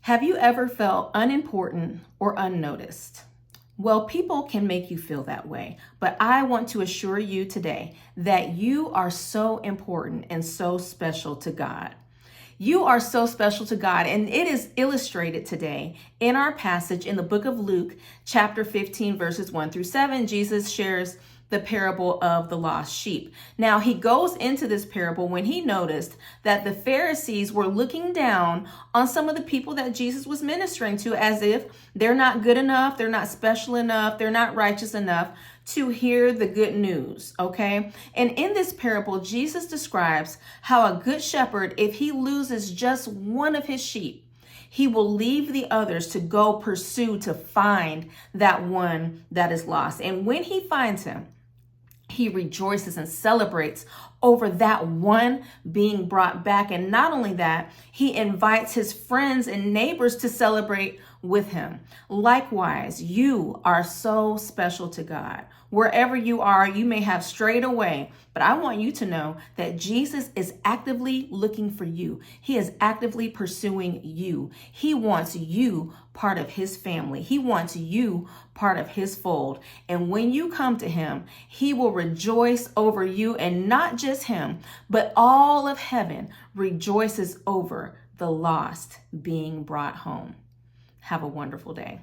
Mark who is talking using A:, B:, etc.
A: Have you ever felt unimportant or unnoticed? Well, people can make you feel that way, but I want to assure you today that you are so important and so special to God. You are so special to God, and it is illustrated today in our passage in the book of Luke, chapter 15, verses 1 through 7. Jesus shares the parable of the lost sheep. Now, he goes into this parable when he noticed that the Pharisees were looking down on some of the people that Jesus was ministering to as if they're not good enough, they're not special enough, they're not righteous enough to hear the good news, okay? And in this parable, Jesus describes how a good shepherd, if he loses just one of his sheep, he will leave the others to go pursue to find that one that is lost. And when he finds him, he rejoices and celebrates over that one being brought back. And not only that, he invites his friends and neighbors to celebrate with him. Likewise, you are so special to God. Wherever you are, you may have strayed away, but I want you to know that Jesus is actively looking for you. He is actively pursuing you. He wants you part of his family. He wants you part of his fold. And when you come to him, he will rejoice over you, and not just him, but all of heaven rejoices over the lost being brought home. Have a wonderful day.